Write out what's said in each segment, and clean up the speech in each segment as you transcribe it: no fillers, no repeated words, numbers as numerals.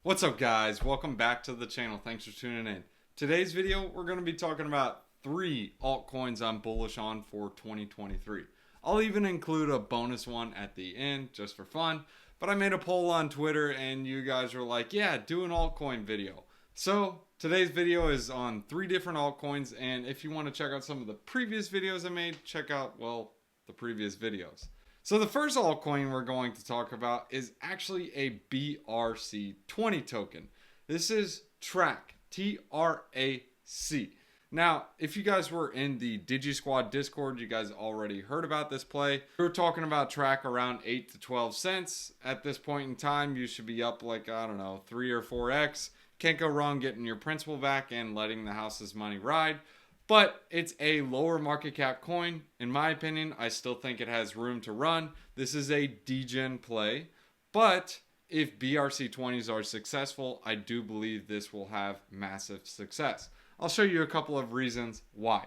What's up guys, welcome back to the channel. Thanks for tuning in. Today's video we're going to be talking about 3 altcoins I'm bullish on for 2023. I'll even include a bonus one at the end just for fun, but I made a poll on Twitter and you guys were like, yeah, do an altcoin video. So today's video is on 3 different altcoins, and if you want to check out some of the previous videos I made, check out, well, the previous videos. So the first altcoin we're going to talk about is actually a BRC20 token. This is TRAC, T-R-A-C. Now, if you guys were in the DigiSquad Discord, you guys already heard about this play. We were talking about TRAC around 8 to 12 cents. At this point in time, you should be up like, I don't know, 3 or 4x. Can't go wrong getting your principal back and letting the house's money ride. But it's a lower market cap coin. In my opinion, I still think it has room to run. This is a degen play. But if BRC20s are successful, I do believe this will have massive success. I'll show you a couple of reasons why.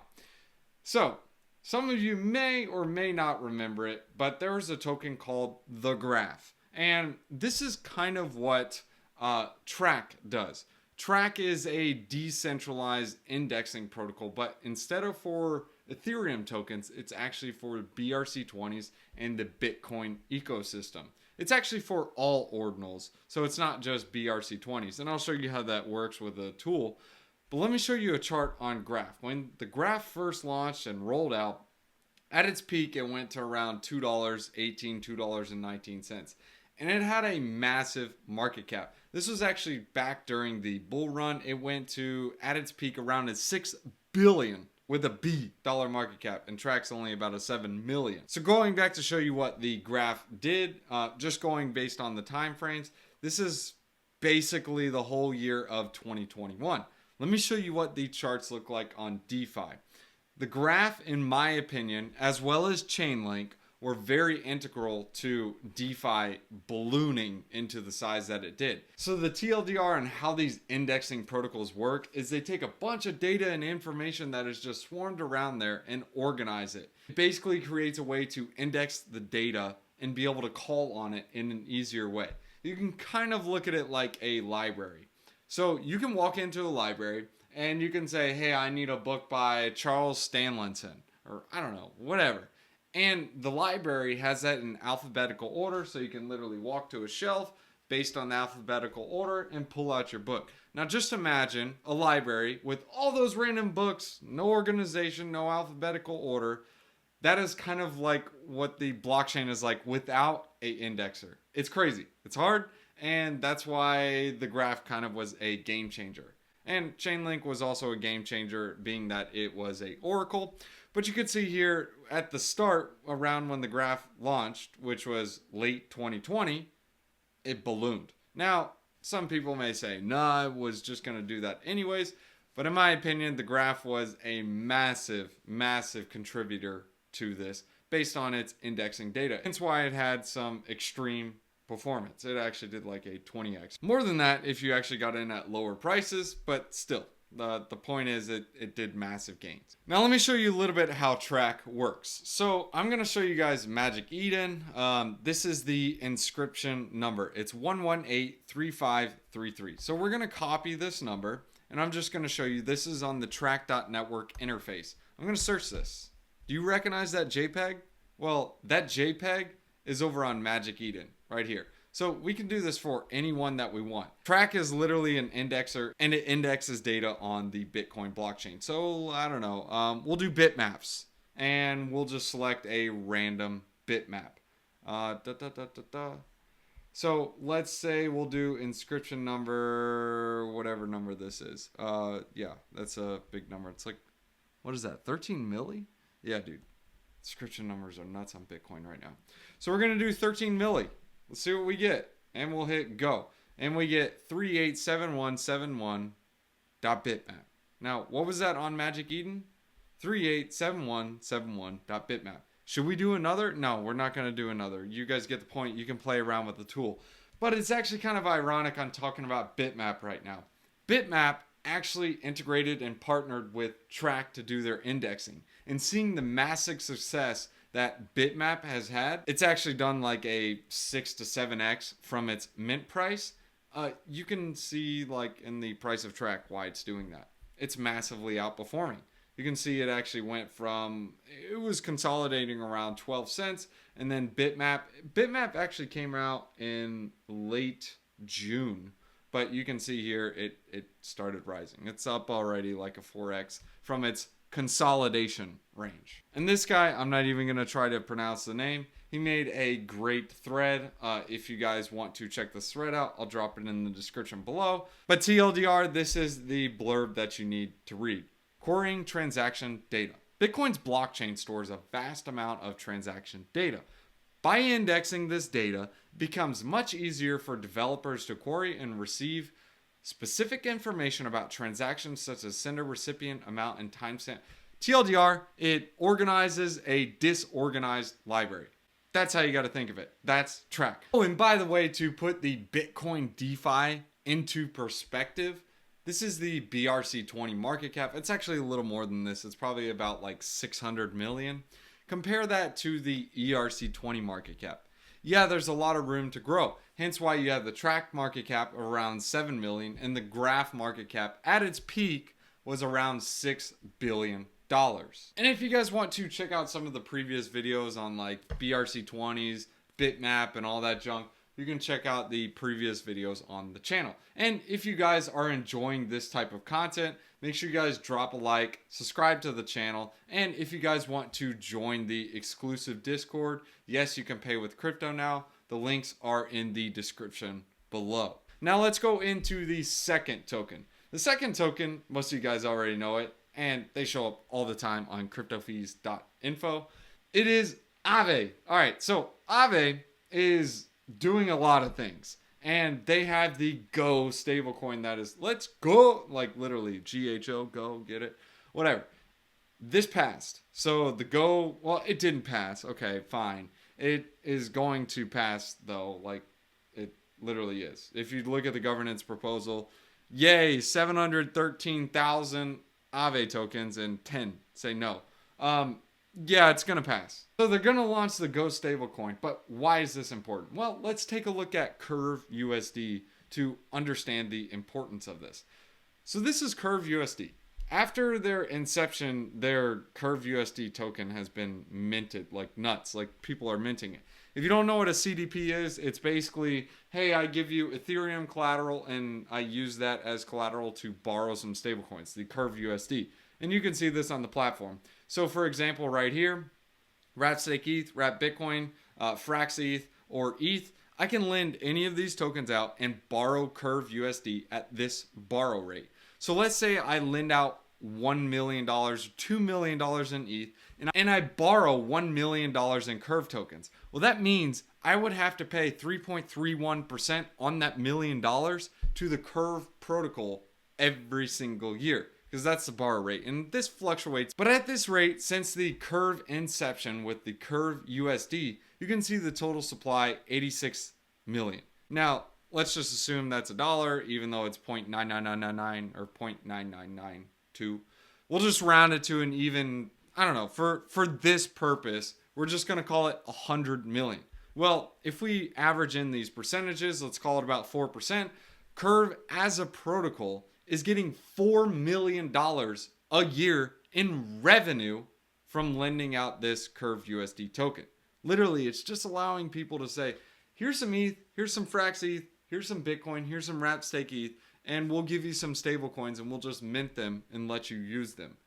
So, some of you may or may not remember it, but there was a token called the Graph. And this is kind of what TRAC does. TRAC is a decentralized indexing protocol, but instead of for Ethereum tokens, it's actually for BRC20s and the Bitcoin ecosystem. It's actually for all ordinals, so it's not just BRC20s. And I'll show you how that works with a tool. But let me show you a chart on Graph. When the Graph first launched and rolled out, at its peak, it went to around $2.18, $2.19. And it had a massive market cap. This was actually back during the bull run. It went to, at its peak, around a $6 billion with a B dollar market cap, and TRAC's only about a 7 million. So going back to show you what the Graph did, just going based on the time frames, this is basically the whole year of 2021. Let me show you what the charts look like on DeFi. The Graph, in my opinion, as well as Chainlink, were very integral to DeFi ballooning into the size that it did. So the TLDR and how these indexing protocols work is they take a bunch of data and information that is just swarmed around there and organize it. It basically creates a way to index the data and be able to call on it in an easier way. You can kind of look at it like a library. So you can walk into a library and you can say, hey, I need a book by Charles Stanlinson, or I don't know, whatever. And the library has that in alphabetical order, so you can literally walk to a shelf based on the alphabetical order and pull out your book. Now just imagine a library with all those random books, no organization, no alphabetical order. That is kind of like what the blockchain is like without an indexer. It's crazy. It's hard, and that's why the Graph kind of was a game changer. And Chainlink was also a game changer, being that it was a oracle. But you could see here at the start, around when the Graph launched, which was late 2020, it ballooned. Now, some people may say, nah, it was just going to do that anyways. But in my opinion, the Graph was a massive, massive contributor to this based on its indexing data. That's why it had some extreme performance. It actually did like a 20x. More than that if you actually got in at lower prices, but still. The point is it did massive gains. Now let me show you a little bit how TRAC works. So I'm going to show you guys Magic Eden. This is the inscription number. It's 1183533. So we're going to copy this number, and I'm just going to show you this is on the track.network interface. I'm going to search this. Do you recognize that JPEG? Well, that JPEG is over on Magic Eden right here. So we can do this for anyone that we want. TRAC is literally an indexer, and it indexes data on the Bitcoin blockchain. So I don't know, we'll do bitmaps, and we'll just select a random bitmap. So let's say we'll do inscription number, whatever number this is. Yeah, that's a big number. It's like, what is that, 13 milli? Yeah, dude. Inscription numbers are nuts on Bitcoin right now. So we're going to do 13 milli. Let's see what we get. And we'll hit go. And we get 387171.bitmap. Now, what was that on Magic Eden? 387171.bitmap. Should we do another? No, we're not going to do another. You guys get the point. You can play around with the tool. But it's actually kind of ironic I'm talking about Bitmap right now. Bitmap actually integrated and partnered with TRAC to do their indexing. And seeing the massive success that Bitmap has had, it's actually done like a 6 to 7x from its mint price. you can see like in the price of track why it's doing that. It's massively outperforming. You can see it actually went from, it was consolidating around 12 cents, and then Bitmap actually came out in late June, but you can see here it started rising. It's up already like a 4x from its consolidation range. And this guy, I'm not even going to try to pronounce the name. He made a great thread. If you guys want to check this thread out, I'll drop it in the description below. But TLDR, this is the blurb that you need to read. Querying transaction data. Bitcoin's blockchain stores a vast amount of transaction data. By indexing this data, it becomes much easier for developers to query and receive specific information about transactions such as sender, recipient, amount, and timestamp. TLDR, it organizes a disorganized library. That's how you got to think of it. That's track. Oh, and by the way, to put the Bitcoin DeFi into perspective, this is the BRC20 market cap. It's actually a little more than this. It's probably about like 600 million. Compare that to the ERC20 market cap. Yeah, there's a lot of room to grow. Hence why you have the track market cap around 7 million and the graph market cap at its peak was around $6 billion. And if you guys want to check out some of the previous videos on like BRC20s, Bitmap, and all that junk, you can check out the previous videos on the channel. And if you guys are enjoying this type of content, make sure you guys drop a like, subscribe to the channel, and if you guys want to join the exclusive Discord, yes, you can pay with crypto now. The links are in the description below. Now let's go into the second token. The second token, most of you guys already know it, and they show up all the time on cryptofees.info. It is Aave. All right, so Aave is doing a lot of things, and they have the Go stablecoin that is let's go, like literally GHO, go, get it, whatever. This passed. So the Go, well, it didn't pass. Okay, fine. It is going to pass though, like it literally is. If you look at the governance proposal, yay, 713,000 Aave tokens and 10 say no. Yeah, it's going to pass. So they're going to launch the Go stablecoin, but why is this important? Well, let's take a look at Curve USD to understand the importance of this. So this is Curve USD. After their inception, their Curve USD token has been minted like nuts, like people are minting it. If you don't know what a CDP is, it's basically, hey, I give you Ethereum collateral and I use that as collateral to borrow some stablecoins, the Curve USD. And you can see this on the platform. So for example, right here, Wrap Stake ETH, Wrap Bitcoin, Frax ETH, or ETH, I can lend any of these tokens out and borrow Curve USD at this borrow rate. So let's say I lend out $1 million, $2 million in ETH, and I borrow $1 million in Curve tokens. Well, that means I would have to pay 3.31% on that $1 million to the Curve protocol every single year, because that's the borrow rate, and this fluctuates. But at this rate, since the Curve inception with the Curve USD, you can see the total supply 86 million. Now, let's just assume that's a dollar, even though it's 0.99999 or 0.9992. We'll just round it to an even, I don't know, for this purpose, we're just going to call it 100 million. Well, if we average in these percentages, let's call it about 4%, Curve as a protocol is getting $4 million a year in revenue from lending out this Curve USD token. Literally, it's just allowing people to say, here's some ETH, here's some Frax ETH, here's some Bitcoin, here's some Wrap Stake ETH, and we'll give you some stable coins and we'll just mint them and let you use them.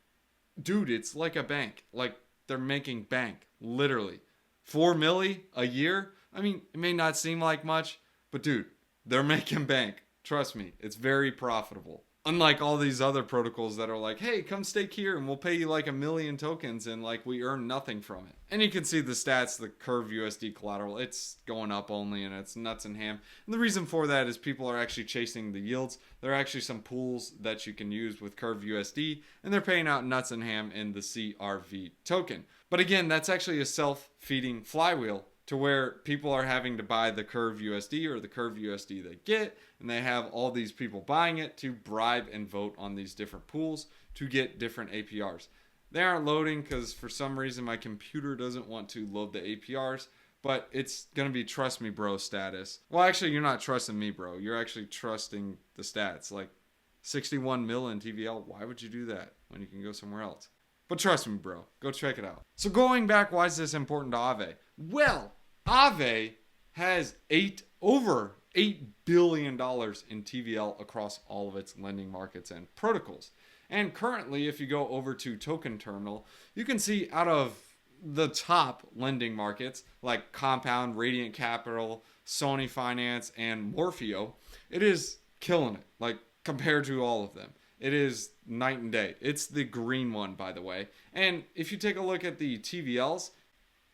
Dude, it's like a bank. Like they're making bank, literally. 4 milli a year? I mean, it may not seem like much, but dude, they're making bank. Trust me, it's very profitable. Unlike all these other protocols that are like, hey, come stake here and we'll pay you like 1 million tokens and like we earn nothing from it. And you can see the stats, the Curve USD collateral, it's going up only and it's nuts and ham. And the reason for that is people are actually chasing the yields. There are actually some pools that you can use with Curve USD and they're paying out nuts and ham in the CRV token. But again, that's actually a self-feeding flywheel to where people are having to buy the Curve USD or the Curve USD they get, and they have all these people buying it to bribe and vote on these different pools to get different APRs. They aren't loading because for some reason my computer doesn't want to load the APRs, but it's going to be trust me, bro status. Well, actually, you're not trusting me, bro. You're actually trusting the stats. Like 61 mil in TVL. Why would you do that when you can go somewhere else? But trust me, bro. Go check it out. So going back, why is this important to Aave? Well, Aave has over $8 billion in TVL across all of its lending markets and protocols. And currently, if you go over to Token Terminal, you can see out of the top lending markets like Compound, Radiant Capital, Sony Finance, and Morpheo, it is killing it. Like compared to all of them, it is night and day. It's the green one, by the way. And if you take a look at the TVLs,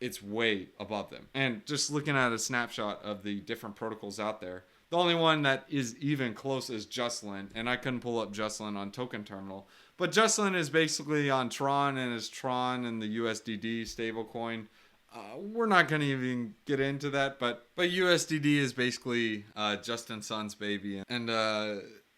it's way above them. And just looking at a snapshot of the different protocols out there, the only one that is even close is Justlin, and I couldn't pull up Justlin on Token Terminal. But Justlin is basically on Tron, and is Tron and the USDD stablecoin. We're not going to even get into that, but USDD is basically Justin Sun's baby, and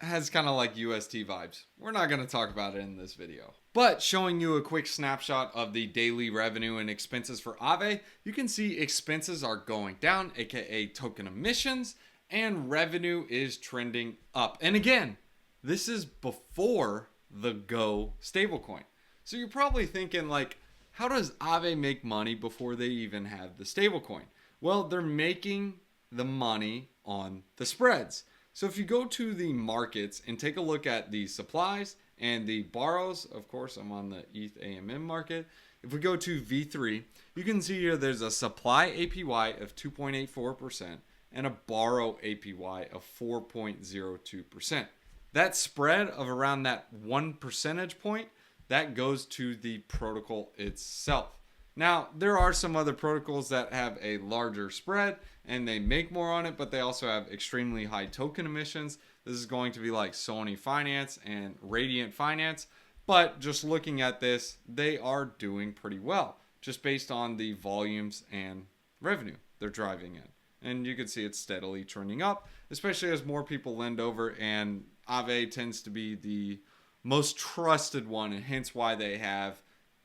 has kind of like UST vibes. We're not going to talk about it in this video. But showing you a quick snapshot of the daily revenue and expenses for Aave, you can see expenses are going down, aka token emissions, and revenue is trending up. And again, this is before the Go stablecoin. So you're probably thinking like, how does Aave make money before they even have the stablecoin? Well, they're making the money on the spreads. So if you go to the markets and take a look at the supplies and the borrows, of course, I'm on the ETH AMM market. If we go to V3, you can see here there's a supply APY of 2.84% and a borrow APY of 4.02%. That spread of around that 1 percentage point, that goes to the protocol itself. Now, there are some other protocols that have a larger spread and they make more on it, but they also have extremely high token emissions. This is going to be like Sony Finance and Radiant Finance, but just looking at this, they are doing pretty well just based on the volumes and revenue they're driving in. And you can see it's steadily trending up, especially as more people lend over, and Aave tends to be the most trusted one, and hence why they have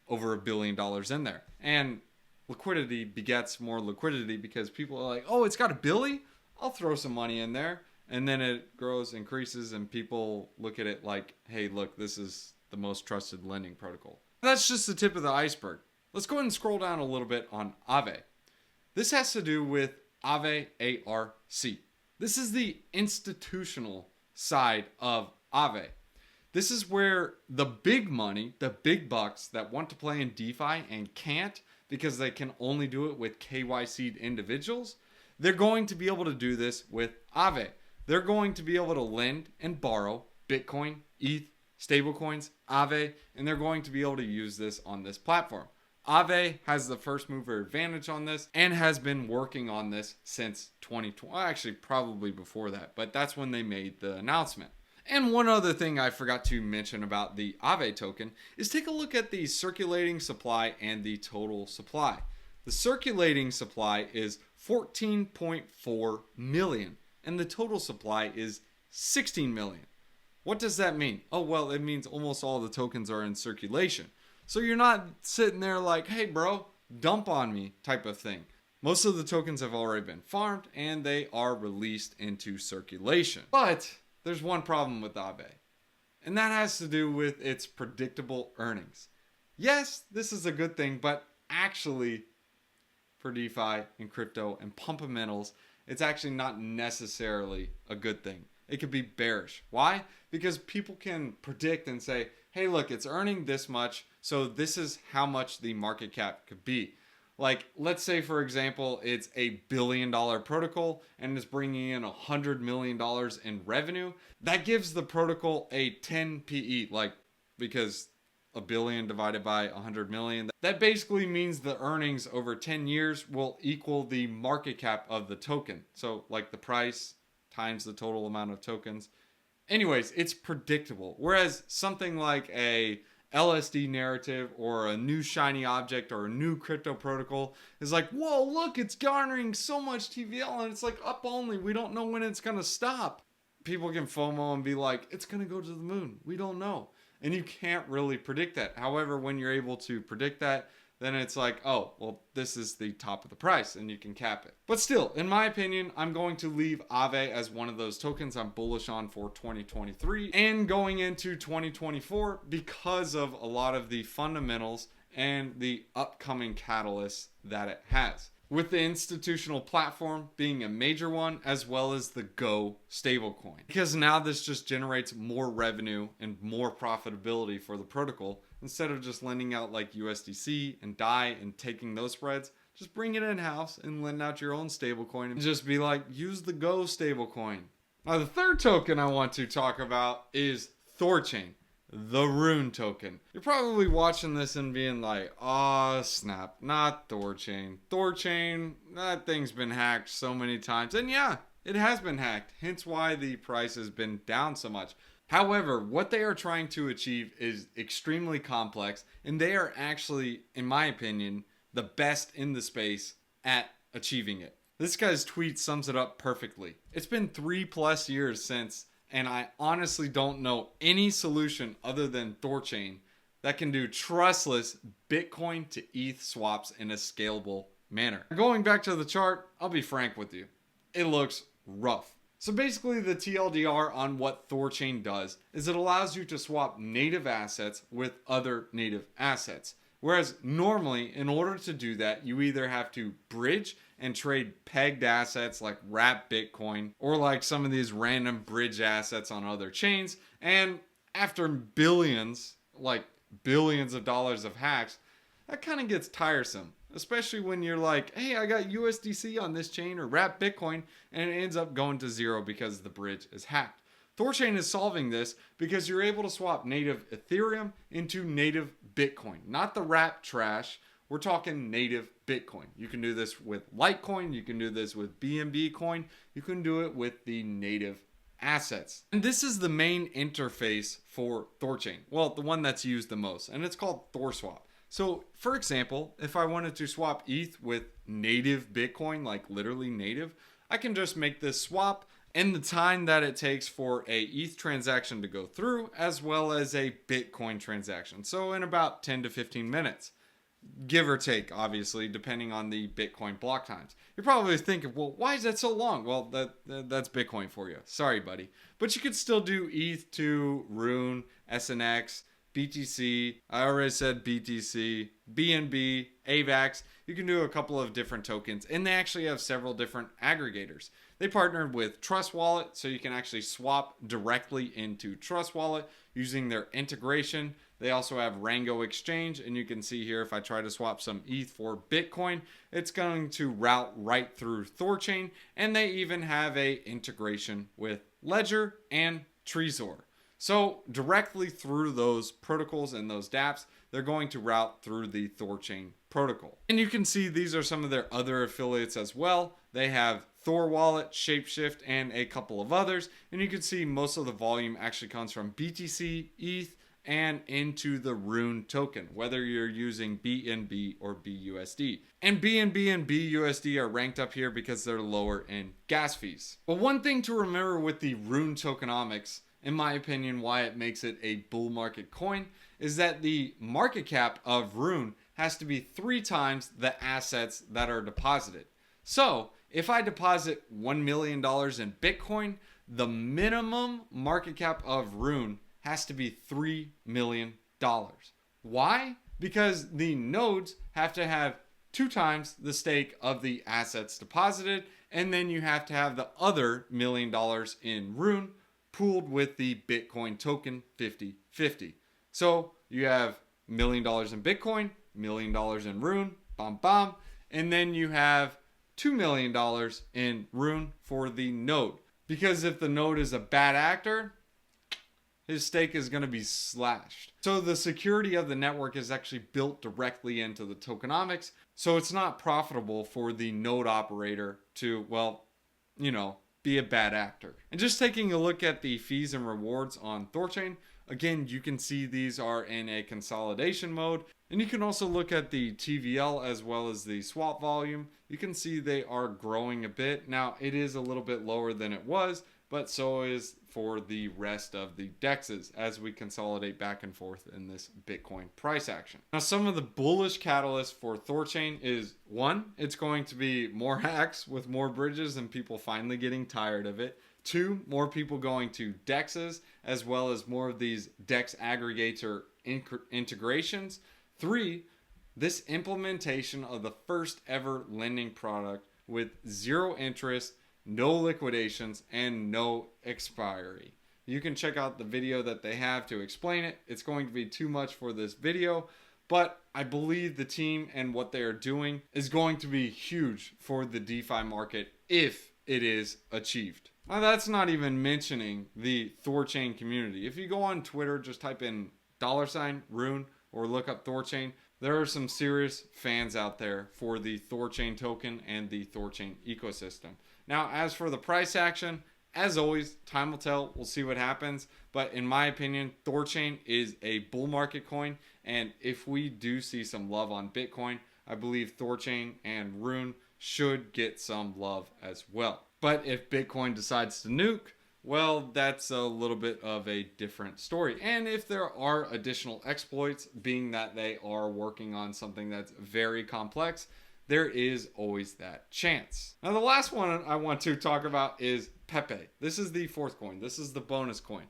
over $1 billion in there. And liquidity begets more liquidity because people are like, oh, it's got $1 billion? I'll throw some money in there. And then it grows, increases, and people look at it like, hey, look, this is the most trusted lending protocol. That's just the tip of the iceberg. Let's go ahead and scroll down a little bit on Aave. This has to do with Aave ARC. This is the institutional side of Aave. This is where the big money, the big bucks that want to play in DeFi and can't because they can only do it with KYC'd individuals, they're going to be able to do this with Aave. They're going to be able to lend and borrow Bitcoin, ETH, stablecoins, Aave, and they're going to be able to use this on this platform. Aave has the first mover advantage on this and has been working on this since 2020. Well, actually, probably before that, but that's when they made the announcement. And one other thing I forgot to mention about the Aave token is take a look at the circulating supply and the total supply. The circulating supply is 14.4 million and the total supply is 16 million. What does that mean? Oh, well, it means almost all the tokens are in circulation. So you're not sitting there like, hey, bro, dump on me type of thing. Most of the tokens have already been farmed and they are released into circulation. But there's one problem with Aave, and that has to do with its predictable earnings. Yes, this is a good thing, but actually for DeFi and crypto and pumpamentals, it's actually not necessarily a good thing. It could be bearish. Why? Because people can predict and say, hey, look, it's earning this much, so this is how much the market cap could be. Like, let's say, for example, it's $1 billion protocol and it's bringing in $100 million in revenue. That gives the protocol a 10 PE, like, because $1 billion divided by 100 million. That basically means the earnings over 10 years will equal the market cap of the token. So, like, the price times the total amount of tokens. Anyways, it's predictable. Whereas something like a LSD narrative or a new shiny object or a new crypto protocol is like, whoa, look, it's garnering so much TVL and it's like up only. We don't know when it's going to stop. People can FOMO and be like, it's going to go to the moon. We don't know. And you can't really predict that. However, when you're able to predict that, then it's like, oh, well, this is the top of the price and you can cap it. But still, in my opinion, I'm going to leave Aave as one of those tokens I'm bullish on for 2023 and going into 2024 because of a lot of the fundamentals and the upcoming catalysts that it has. With the institutional platform being a major one, as well as the Go stablecoin. Because now this just generates more revenue and more profitability for the protocol. Instead of just lending out like USDC and DAI and taking those spreads, just bring it in-house and lend out your own stablecoin and just be like, use the Go stablecoin. Now the third token I want to talk about is Thorchain, the Rune token. You're probably watching this and being like, oh snap, not Thorchain. Thorchain, that thing's been hacked so many times. And yeah, it has been hacked, hence why the price has been down so much. However, what they are trying to achieve is extremely complex, and they are actually, in my opinion, the best in the space at achieving it. This guy's tweet sums it up perfectly. It's been 3+ years since, and I honestly don't know any solution other than Thorchain that can do trustless Bitcoin to ETH swaps in a scalable manner. Going back to the chart, I'll be frank with you. It looks rough. So basically the TLDR on what Thorchain does is it allows you to swap native assets with other native assets. Whereas normally, in order to do that, you either have to bridge and trade pegged assets like wrapped Bitcoin or like some of these random bridge assets on other chains. And after billions of dollars of hacks, that kind of gets tiresome. Especially when you're like, hey, I got USDC on this chain or wrapped Bitcoin, and it ends up going to zero because the bridge is hacked. Thorchain is solving this because you're able to swap native Ethereum into native Bitcoin. Not the wrapped trash. We're talking native Bitcoin. You can do this with Litecoin. You can do this with BNB coin. You can do it with the native assets. And this is the main interface for Thorchain. Well, the one that's used the most, and it's called ThorSwap. So, for example, if I wanted to swap ETH with native Bitcoin, like literally native, I can just make this swap and the time that it takes for a ETH transaction to go through, as well as a Bitcoin transaction. So in about 10 to 15 minutes, give or take, obviously, depending on the Bitcoin block times. You're probably thinking, well, why is that so long? Well, that's Bitcoin for you. Sorry, buddy. But you could still do ETH to Rune, SNX, BTC, I already said BTC, BNB, AVAX. You can do a couple of different tokens, and they actually have several different aggregators. They partnered with Trust Wallet, so you can actually swap directly into Trust Wallet using their integration. They also have Rango Exchange, and you can see here if I try to swap some ETH for Bitcoin, it's going to route right through Thorchain, and they even have a integration with Ledger and Trezor. So directly through those protocols and those dApps, they're going to route through the Thorchain protocol. And you can see these are some of their other affiliates as well. They have Thor Wallet, Shapeshift, and a couple of others. And you can see most of the volume actually comes from BTC, ETH, and into the Rune token, whether you're using BNB or BUSD. And BNB and BUSD are ranked up here because they're lower in gas fees. But one thing to remember with the Rune tokenomics, in my opinion, why it makes it a bull market coin, is that the market cap of Rune has to be 3 times the assets that are deposited. So if I deposit $1 million in Bitcoin, the minimum market cap of Rune has to be $3 million. Why? Because the nodes have to have 2 times the stake of the assets deposited, and then you have to have the other $1 million in Rune pooled with the Bitcoin token 50-50. So you have $1 million in Bitcoin, $1 million in Rune, bam bam, and then you have $2 million in Rune for the node. Because if the node is a bad actor, his stake is going to be slashed. So the security of the network is actually built directly into the tokenomics. So it's not profitable for the node operator to, well, be a bad actor. And just taking a look at the fees and rewards on Thorchain, again, you can see these are in a consolidation mode. And you can also look at the TVL as well as the swap volume. You can see they are growing a bit. Now, it is a little bit lower than it was, but so is for the rest of the DEXs as we consolidate back and forth in this Bitcoin price action. Now, some of the bullish catalysts for Thorchain is one, it's going to be more hacks with more bridges and people finally getting tired of it. Two, more people going to DEXs as well as more of these DEX aggregator integrations. Three, this implementation of the first ever lending product with zero interest, no liquidations, and no expiry. You can check out the video that they have to explain it. It's going to be too much for this video, but I believe the team and what they are doing is going to be huge for the DeFi market if it is achieved. Now, that's not even mentioning the Thorchain community. If you go on Twitter, just type in $Rune or look up Thorchain. There are some serious fans out there for the Thorchain token and the Thorchain ecosystem. Now, as for the price action, as always, time will tell. We'll see what happens. But in my opinion, Thorchain is a bull market coin. And if we do see some love on Bitcoin, I believe Thorchain and Rune should get some love as well. But if Bitcoin decides to nuke, well, that's a little bit of a different story. And if there are additional exploits, being that they are working on something that's very complex, there is always that chance. Now, the last one I want to talk about is Pepe. This is the fourth coin. This is the bonus coin.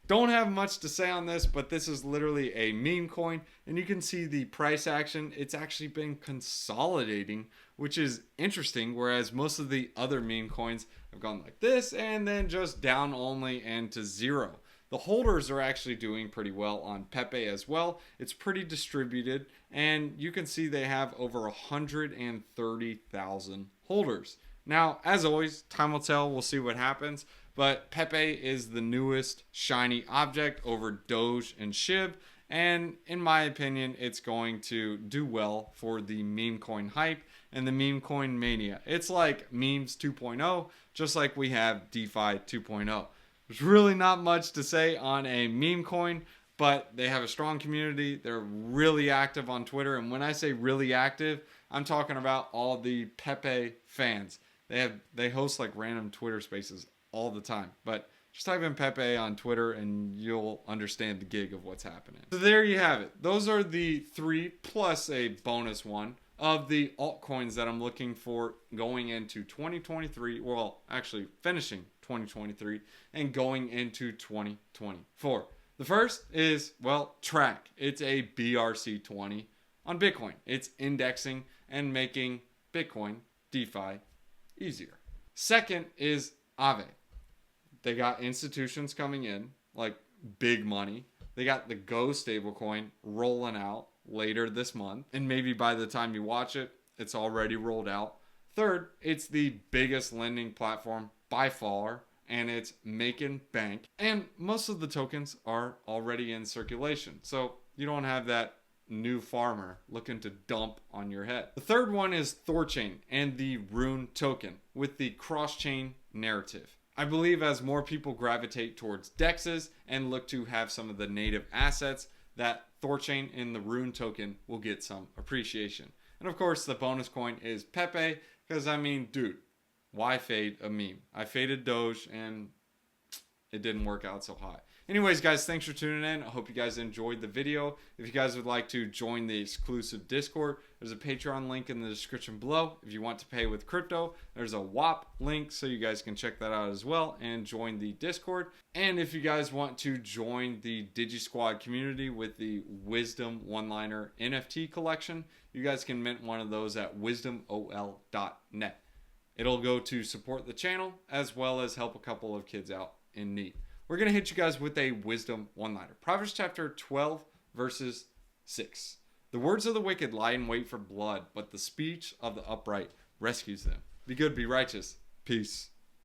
Don't have much to say on this, but this is literally a meme coin, and you can see the price action. It's actually been consolidating, which is interesting, whereas most of the other meme coins have gone like this and then just down only and to zero. The holders are actually doing pretty well on Pepe as well. It's pretty distributed, and you can see they have over 130,000 holders. Now, as always, time will tell. We'll see what happens. But Pepe is the newest shiny object over Doge and SHIB. And in my opinion, it's going to do well for the meme coin hype and the meme coin mania. It's like memes 2.0, just like we have DeFi 2.0. There's really not much to say on a meme coin, but they have a strong community. They're really active on Twitter. And when I say really active, I'm talking about all the Pepe fans. They host like random Twitter spaces all the time. But just type in Pepe on Twitter and you'll understand the gig of what's happening. So there you have it. Those are the three plus a bonus one of the altcoins that I'm looking for going into 2023. Well, actually finishing 2023 and going into 2024. The first is, well, Track. It's a BRC20 on Bitcoin. It's indexing and making Bitcoin DeFi easier. Second is Aave. They got institutions coming in, like big money. They got the Go stablecoin rolling out later this month. And maybe by the time you watch it, it's already rolled out. Third, it's the biggest lending platform by far, and it's making bank. And most of the tokens are already in circulation. So you don't have that new farmer looking to dump on your head. The third one is Thorchain and the Rune token with the cross-chain narrative. I believe as more people gravitate towards DEXs and look to have some of the native assets, that Thorchain and the Rune token will get some appreciation. And of course, the bonus coin is Pepe, because I mean, dude, why fade a meme? I faded Doge and it didn't work out so hot. Anyways, guys, thanks for tuning in. I hope you guys enjoyed the video. If you guys would like to join the exclusive Discord, there's a Patreon link in the description below. If you want to pay with crypto, there's a WAP link, so you guys can check that out as well and join the Discord. And if you guys want to join the DigiSquad community with the Wisdom one-liner NFT collection, you guys can mint one of those at wisdomol.net. It'll go to support the channel as well as help a couple of kids out in need. We're going to hit you guys with a wisdom one-liner. Proverbs chapter 12, verses 6. The words of the wicked lie in wait for blood, but the speech of the upright rescues them. Be good, be righteous. Peace.